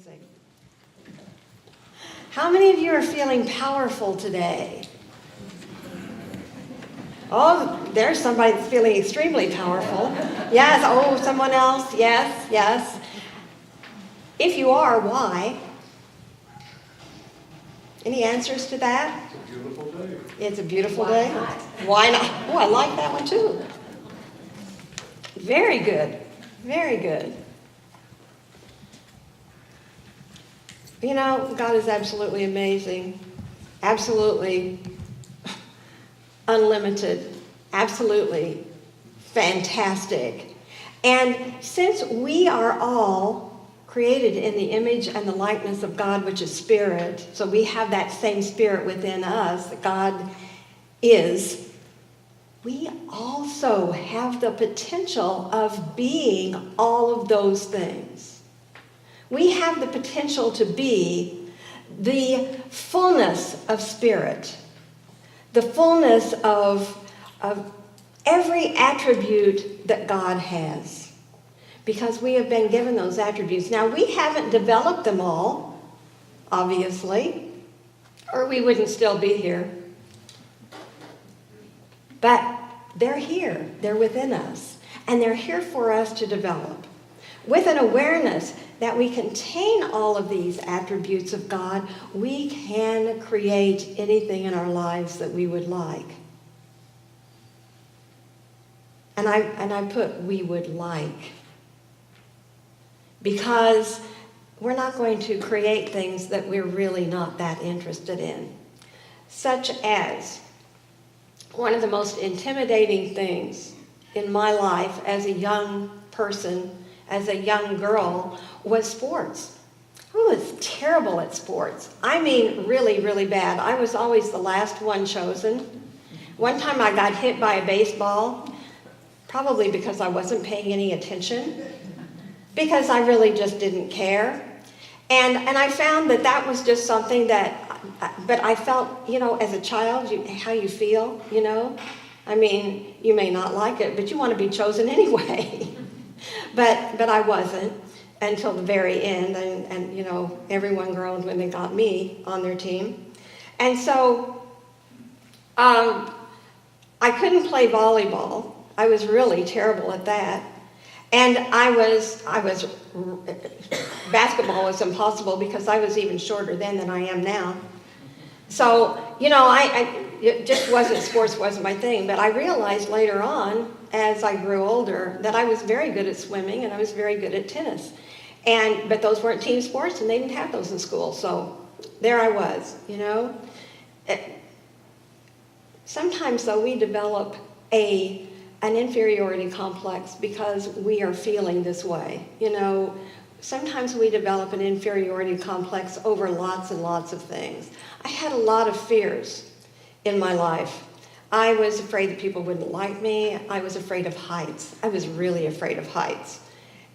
amazing. How many of you are feeling powerful today? Oh, there's somebody that's feeling extremely powerful. Yes, oh, someone else, yes, yes. If you are, why? Any answers to that? It's a beautiful day. It's a beautiful day. Why not? Oh, I like that one too. Very good. Very good. You know, God is absolutely amazing. Absolutely unlimited. Absolutely fantastic. And since we are all created in the image and the likeness of God, which is spirit, so we have that same spirit within us that God is, we also have the potential of being all of those things. We have the potential to be the fullness of spirit, the fullness of every attribute that God has, because we have been given those attributes. Now, we haven't developed them all, obviously, or we wouldn't still be here. But they're here, they're within us, and they're here for us to develop. With an awareness that we contain all of these attributes of God, we can create anything in our lives that we would like. And I put "we would like," because we're not going to create things that we're really not that interested in. Such as, one of the most intimidating things in my life as a young person, as a young girl, was sports. I was terrible at sports. I mean, really, really bad. I was always the last one chosen. One time I got hit by a baseball, probably because I wasn't paying any attention, because I really just didn't care. And I found that was just something that, but I felt, as a child, how you feel, I mean, you may not like it, but you want to be chosen anyway. But I wasn't until the very end, and everyone groaned when they got me on their team. And so I couldn't play volleyball. I was really terrible at that. And basketball was impossible because I was even shorter then than I am now. So, it just sports wasn't my thing. But I realized later on, as I grew older, that I was very good at swimming and I was very good at tennis. But those weren't team sports and they didn't have those in school. So there I was, Sometimes, though, we develop an inferiority complex because we are feeling this way. Sometimes we develop an inferiority complex over lots and lots of things. I had a lot of fears in my life. I was afraid that people wouldn't like me. I was afraid of heights. I was really afraid of heights.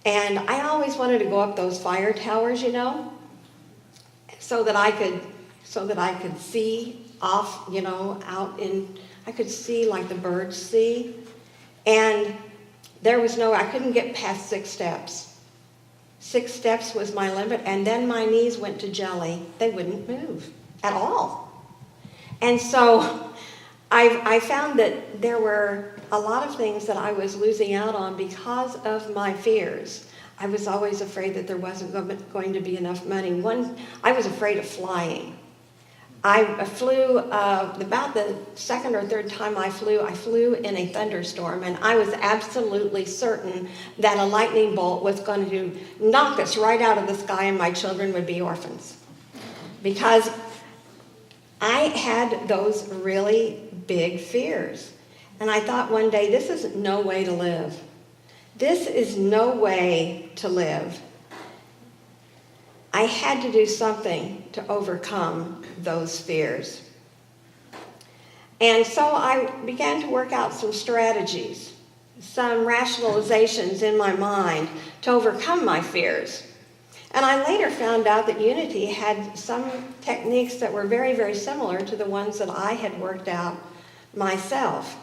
And I always wanted to go up those fire towers, so that I could see off, out in, I could see like the birds see. And I couldn't get past 6 steps. 6 steps was my limit, and then my knees went to jelly. They wouldn't move at all. And so I found that there were a lot of things that I was losing out on because of my fears. I was always afraid that there wasn't going to be enough money. I was afraid of flying. I flew, about the second or third time I flew in a thunderstorm, and I was absolutely certain that a lightning bolt was going to knock us right out of the sky and my children would be orphans. Because I had those really big fears. And I thought one day, this is no way to live. This is no way to live. I had to do something to overcome those fears. And so I began to work out some strategies, some rationalizations in my mind to overcome my fears. And I later found out that Unity had some techniques that were very, very similar to the ones that I had worked out myself.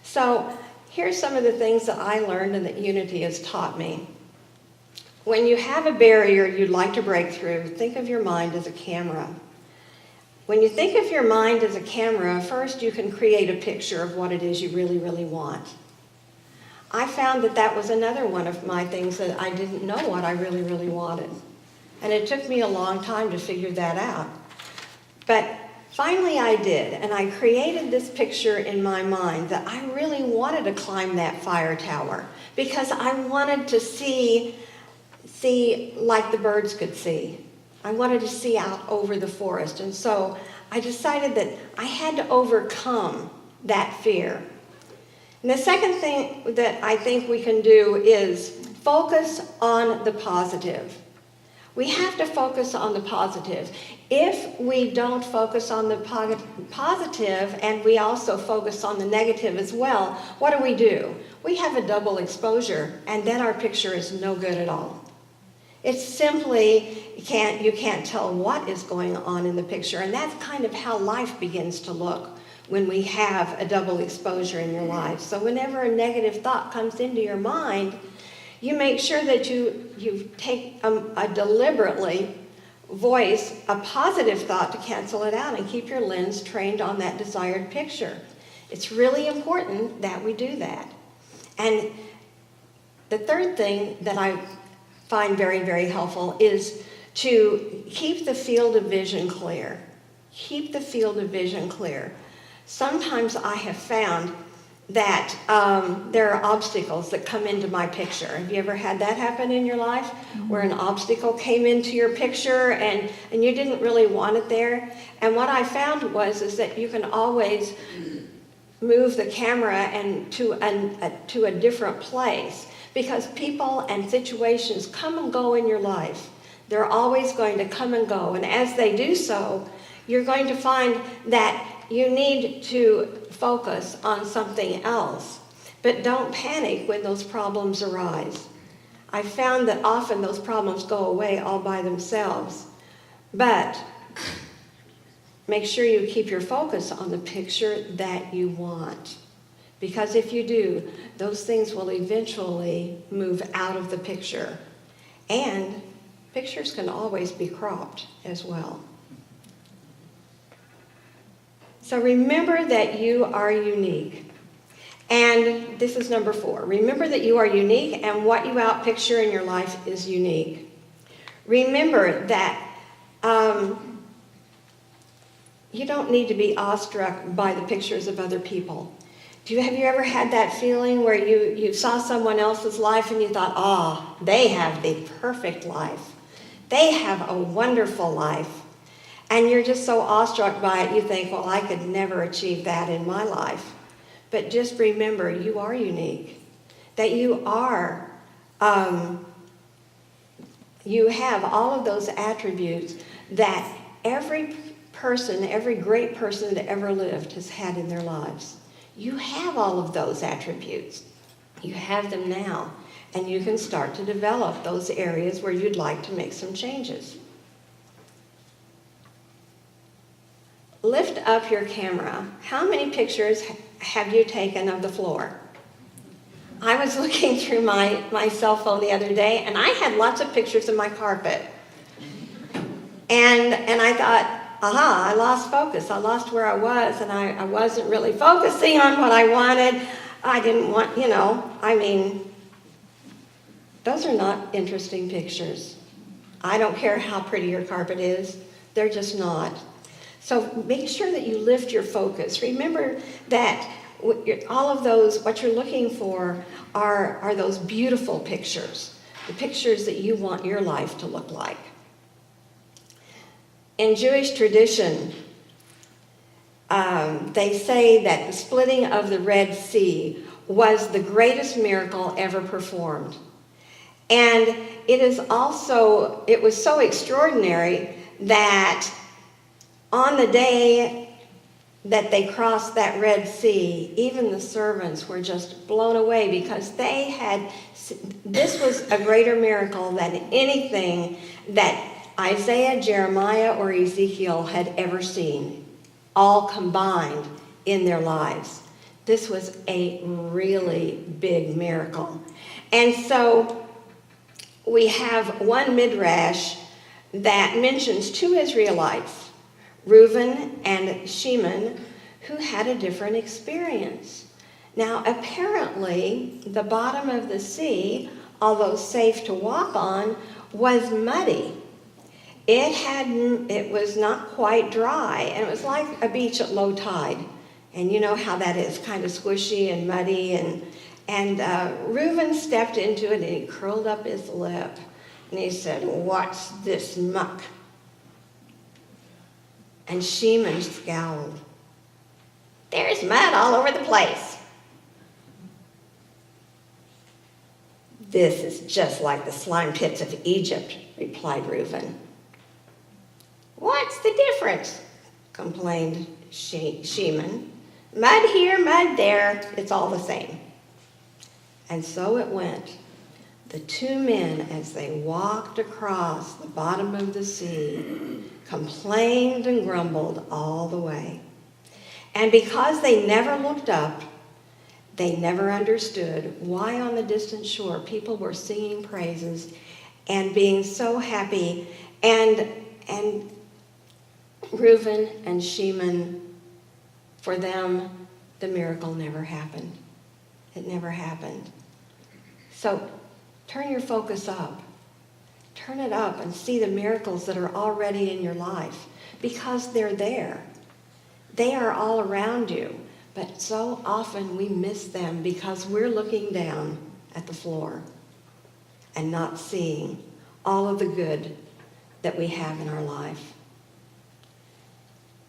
So here's some of the things that I learned and that Unity has taught me. When you have a barrier you'd like to break through, think of your mind as a camera. When you think of your mind as a camera, first you can create a picture of what it is you really, really want. I found that that was another one of my things that I didn't know what I really, really wanted. And it took me a long time to figure that out. But finally I did, and I created this picture in my mind that I really wanted to climb that fire tower because I wanted to see like the birds could see. I wanted to see out over the forest. And so I decided that I had to overcome that fear. And the second thing that I think we can do is focus on the positive. We have to focus on the positive. If we don't focus on the positive and we also focus on the negative as well, what do? We have a double exposure, and then our picture is no good at all. It's simply, you can't tell what is going on in the picture, and that's kind of how life begins to look when we have a double exposure in your life. So whenever a negative thought comes into your mind, you make sure that you take a deliberately voice a positive thought to cancel it out and keep your lens trained on that desired picture. It's really important that we do that. And the third thing that I find very, very helpful is to keep the field of vision clear. Keep the field of vision clear. Sometimes I have found that there are obstacles that come into my picture. Have you ever had that happen in your life? Where an obstacle came into your picture and you didn't really want it there? And what I found is that you can always move the camera and to a different place, because people and situations come and go in your life. They're always going to come and go. And as they do so, you're going to find that you need to focus on something else. But don't panic when those problems arise. I found that often those problems go away all by themselves. But make sure you keep your focus on the picture that you want. Because if you do, those things will eventually move out of the picture. And pictures can always be cropped as well. So remember that you are unique. And this is number 4. Remember that you are unique, and what you outpicture in your life is unique. Remember that you don't need to be awestruck by the pictures of other people. Have you ever had that feeling where you saw someone else's life and you thought, they have the perfect life. They have a wonderful life. And you're just so awestruck by it, you think, well, I could never achieve that in my life. But just remember, you are unique. That you are, you have all of those attributes that every person, every great person that ever lived has had in their lives. You have all of those attributes. You have them now. And you can start to develop those areas where you'd like to make some changes. Lift up your camera. How many pictures have you taken of the floor? I was looking through my cell phone the other day, and I had lots of pictures of my carpet. And I thought, I lost focus. I lost where I was, and I wasn't really focusing on what I wanted. I didn't want, those are not interesting pictures. I don't care how pretty your carpet is. They're just not. So make sure that you lift your focus. Remember that all of those, what you're looking for are those beautiful pictures, the pictures that you want your life to look like. In Jewish tradition, they say that the splitting of the Red Sea was the greatest miracle ever performed. And it was so extraordinary that on the day that they crossed that Red Sea, even the servants were just blown away because this was a greater miracle than anything that Isaiah, Jeremiah, or Ezekiel had ever seen, all combined in their lives. This was a really big miracle. And so we have one midrash that mentions two Israelites, Reuben and Shimon, who had a different experience. Now, apparently, the bottom of the sea, although safe to walk on, was muddy. It was not quite dry, and it was like a beach at low tide. And you know how that is, kind of squishy and muddy. And Reuben stepped into it, and he curled up his lip, and he said, "What's this muck?" And Shimon scowled. "There's mud all over the place." "This is just like the slime pits of Egypt," replied Reuben. "What's the difference?" complained Shimon. "Mud here, mud there, it's all the same." And so it went. The two men, as they walked across the bottom of the sea, complained and grumbled all the way. And because they never looked up, they never understood why on the distant shore people were singing praises and being so happy. And Reuben and Shimon, for them, the miracle never happened. It never happened. So turn your focus up. Turn it up and see the miracles that are already in your life, because they're there. They are all around you, but so often we miss them because we're looking down at the floor and not seeing all of the good that we have in our life.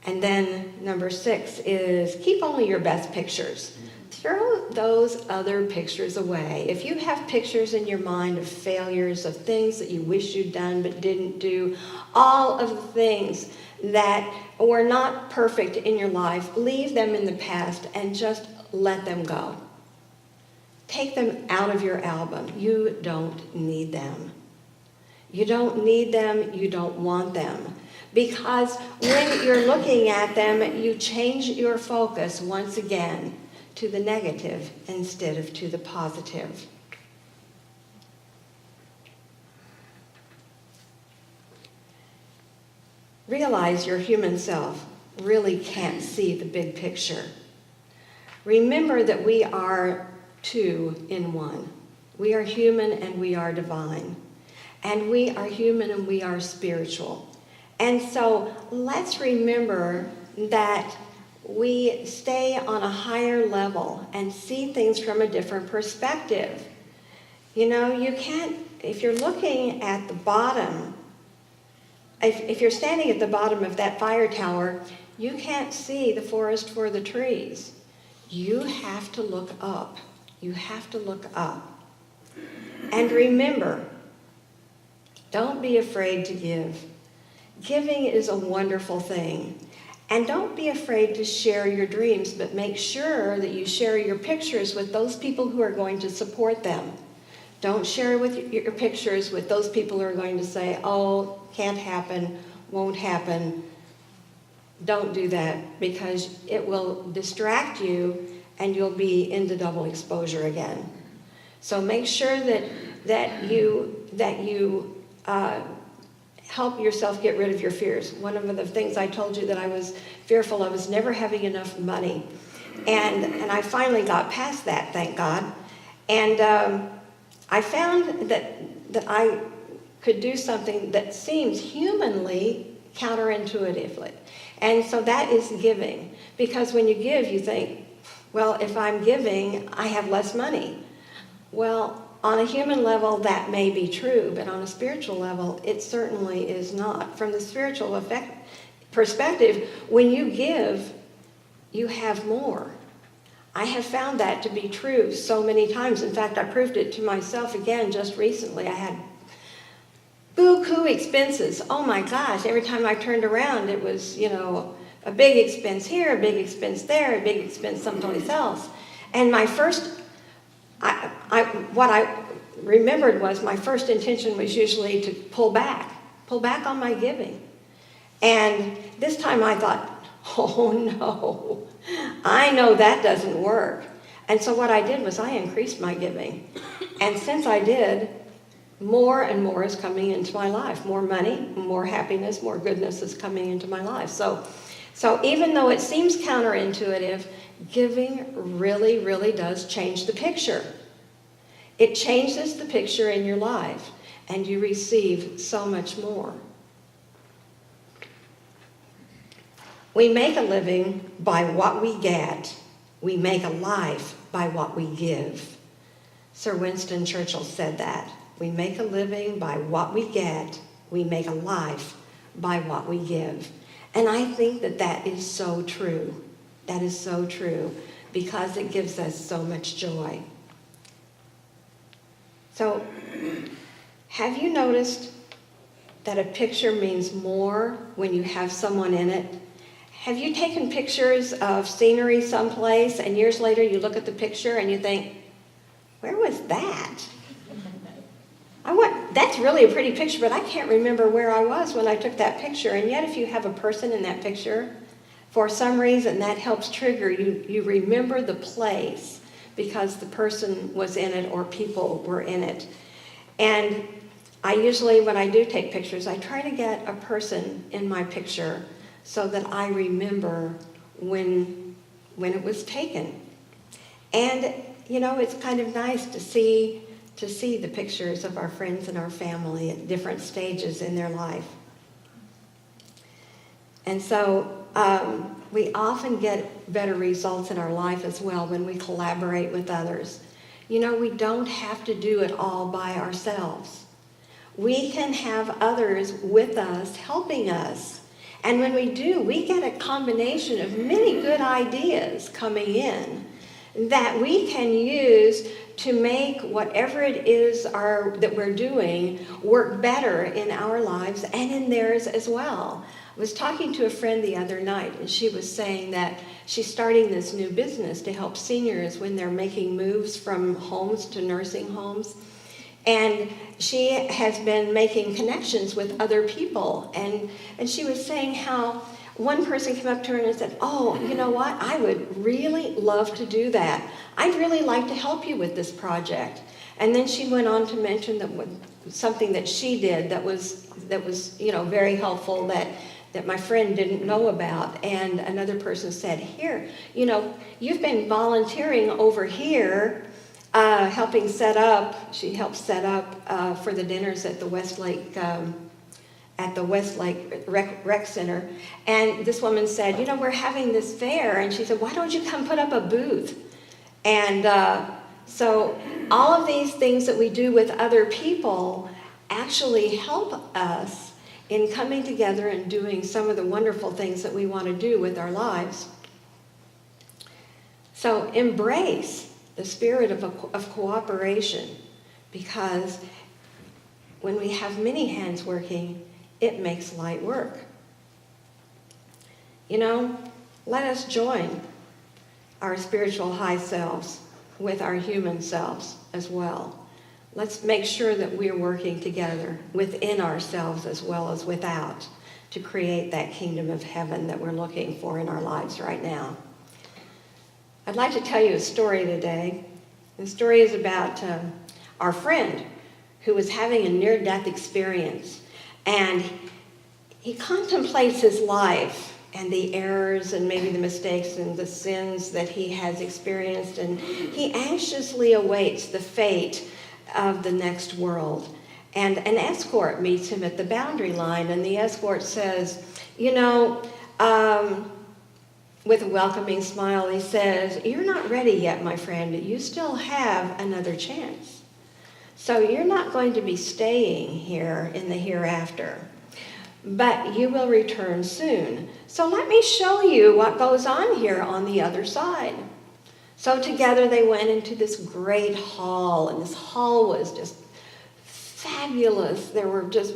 And then number 6 is keep only your best pictures. Throw those other pictures away. If you have pictures in your mind of failures, of things that you wish you'd done but didn't do, all of the things that were not perfect in your life, leave them in the past and just let them go. Take them out of your album. You don't need them. You don't need them. You don't want them. Because when you're looking at them, you change your focus once again to the negative instead of to the positive. Realize your human self really can't see the big picture. Remember that we are two in one. We are human and we are divine. And we are human and we are spiritual. And so let's remember that we stay on a higher level and see things from a different perspective. You know, you can't, if you're looking at the bottom, if you're standing at the bottom of that fire tower, you can't see the forest for the trees. You have to look up. You have to look up. And remember, don't be afraid to give. Giving is a wonderful thing. And don't be afraid to share your dreams, but make sure that you share your pictures with those people who are going to support them. Don't share with your pictures with those people who are going to say, "Oh, can't happen, won't happen." Don't do that, because it will distract you and you'll be into double exposure again. So make sure that you help yourself get rid of your fears. One of the things I told you that I was fearful of is never having enough money. And I finally got past that, thank God. And I found that I could do something that seems humanly counterintuitively. And so that is giving. Because when you give, you think, well, if I'm giving, I have less money. Well, on a human level, that may be true, but on a spiritual level, it certainly is not. From the spiritual perspective, when you give, you have more. I have found that to be true so many times. In fact, I proved it to myself again just recently. I had buku expenses. Oh my gosh, every time I turned around, it was, a big expense here, a big expense there, a big expense someplace else. And my first, what I remembered was my first intention was usually to pull back on my giving. And this time I thought, oh no, I know that doesn't work. And so what I did was I increased my giving. And since I did, more and more is coming into my life. More money, more happiness, more goodness is coming into my life. So even though it seems counterintuitive, giving really, really does change the picture. It changes the picture in your life, and you receive so much more. We make a living by what we get. We make a life by what we give. Sir Winston Churchill said that. We make a living by what we get. We make a life by what we give. And I think that that is so true. That is so true because it gives us so much joy. So, have you noticed that a picture means more when you have someone in it? Have you taken pictures of scenery someplace and years later you look at the picture and you think, where was that? That's really a pretty picture, but I can't remember where I was when I took that picture. And yet if you have a person in that picture, for some reason that helps trigger you remember the place because the person was in it or people were in it. And I usually, when I do take pictures, I try to get a person in my picture so that I remember when it was taken. And, you know, it's kind of nice to see the pictures of our friends and our family at different stages in their life. And so we often get better results in our life as well when we collaborate with others. You know, we don't have to do it all by ourselves. We can have others with us, helping us. And when we do, we get a combination of many good ideas coming in that we can use to make whatever it is that we're doing work better in our lives and in theirs as well. I was talking to a friend the other night, and she was saying that she's starting this new business to help seniors when they're making moves from homes to nursing homes. And she has been making connections with other people. And she was saying how one person came up to her and said, oh, you know what? I would really love to do that. I'd really like to help you with this project. And then she went on to mention that something that she did that was very helpful that my friend didn't know about. And another person said, here, you've been volunteering over here, helping set up. She helped set up for the dinners at the Westlake Rec Center. And this woman said, we're having this fair. And she said, why don't you come put up a booth? And so all of these things that we do with other people actually help us in coming together and doing some of the wonderful things that we want to do with our lives. So embrace the spirit of cooperation, because when we have many hands working, it makes light work. Let us join our spiritual high selves with our human selves as well. Let's make sure that we're working together within ourselves as well as without to create that kingdom of heaven that we're looking for in our lives right now. I'd like to tell you a story today. The story is about our friend who was having a near-death experience. And he contemplates his life and the errors and maybe the mistakes and the sins that he has experienced. And he anxiously awaits the fate of the next world. And an escort meets him at the boundary line. And the escort says, with a welcoming smile, he says, you're not ready yet, my friend. You still have another chance. So you're not going to be staying here in the hereafter, but you will return soon. So let me show you what goes on here on the other side. So together they went into this great hall, and this hall was just fabulous. There were just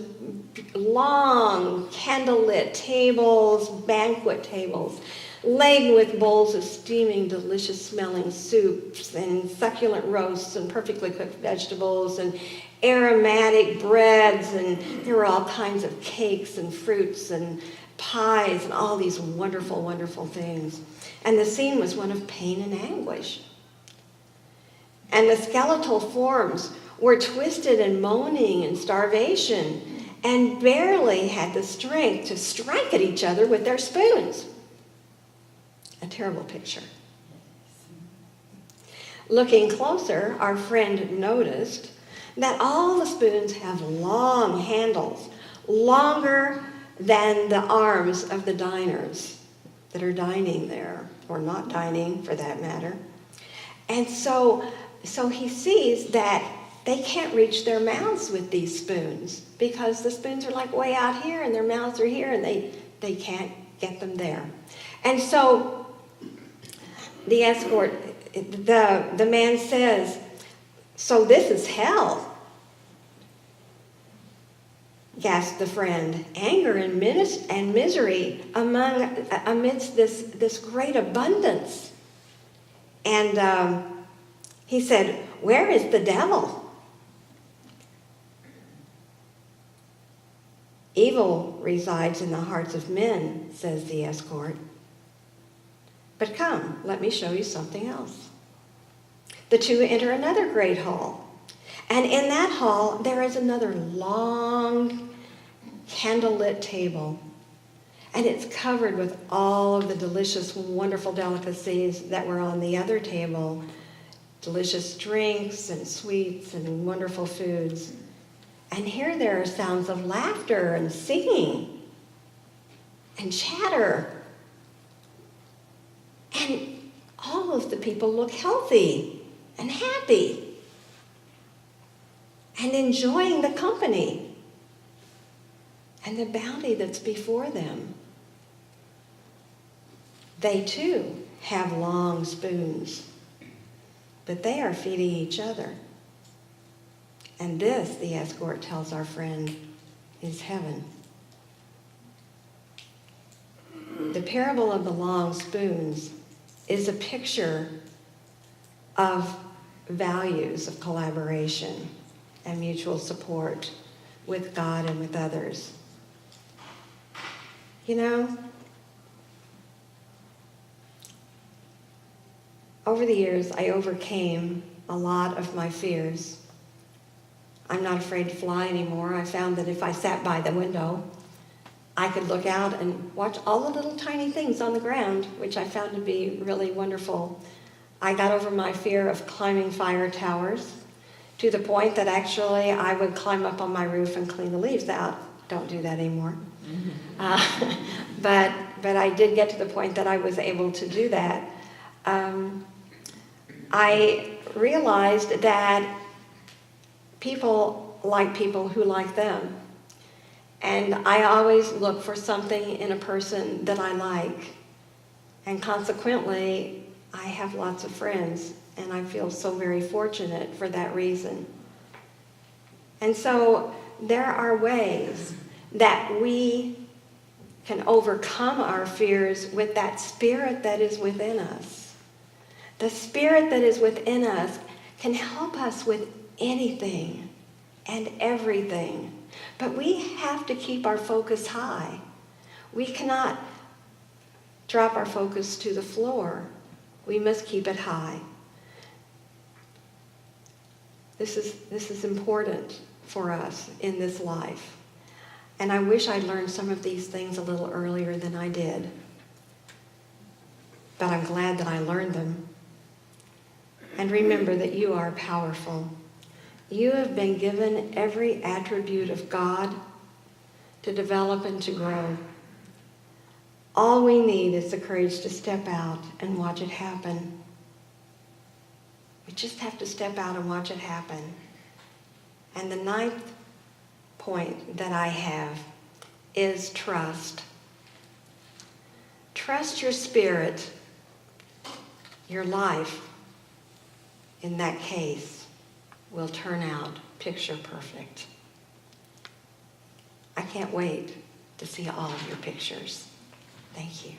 long candlelit tables, banquet tables, laden with bowls of steaming, delicious-smelling soups and succulent roasts and perfectly cooked vegetables and aromatic breads, and there were all kinds of cakes and fruits and pies and all these wonderful, wonderful things. And the scene was one of pain and anguish. And the skeletal forms were twisted and moaning in starvation and barely had the strength to strike at each other with their spoons. A terrible picture. Looking closer, our friend noticed that all the spoons have long handles, longer than the arms of the diners that are dining there, or not dining for that matter. And so he sees that they can't reach their mouths with these spoons because the spoons are like way out here and their mouths are here and they can't get them there. And so the escort, the man says, "So this is hell," gasped the friend, anger and misery amidst this great abundance. And he said, "Where is the devil?" "Evil resides in the hearts of men," says the escort. "But come, let me show you something else." The two enter another great hall. And in that hall, there is another long, candlelit table. And it's covered with all of the delicious, wonderful delicacies that were on the other table. Delicious drinks and sweets and wonderful foods. And here there are sounds of laughter and singing and chatter. And all of the people look healthy and happy and enjoying the company and the bounty that's before them. They too have long spoons, but they are feeding each other. And this, the escort tells our friend, is heaven. The parable of the long spoons is a picture of values of collaboration and mutual support with God and with others. You know, over the years, I overcame a lot of my fears. I'm not afraid to fly anymore. I found that if I sat by the window, I could look out and watch all the little tiny things on the ground, which I found to be really wonderful. I got over my fear of climbing fire towers to the point that actually I would climb up on my roof and clean the leaves out. Don't do that anymore. But I did get to the point that I was able to do that. I realized that people like people who like them. And I always look for something in a person that I like. And consequently, I have lots of friends, and I feel so very fortunate for that reason. And so there are ways that we can overcome our fears with that spirit that is within us. The spirit that is within us can help us with anything and everything. But we have to keep our focus high. We cannot drop our focus to the floor. We must keep it high. This is important for us in this life. And I wish I'd learned some of these things a little earlier than I did. But I'm glad that I learned them. And remember that you are powerful. You have been given every attribute of God to develop and to grow. All we need is the courage to step out and watch it happen. We just have to step out and watch it happen. And the 9th point that I have is trust. Trust your spirit, your life, in that case, will turn out picture perfect. I can't wait to see all of your pictures. Thank you.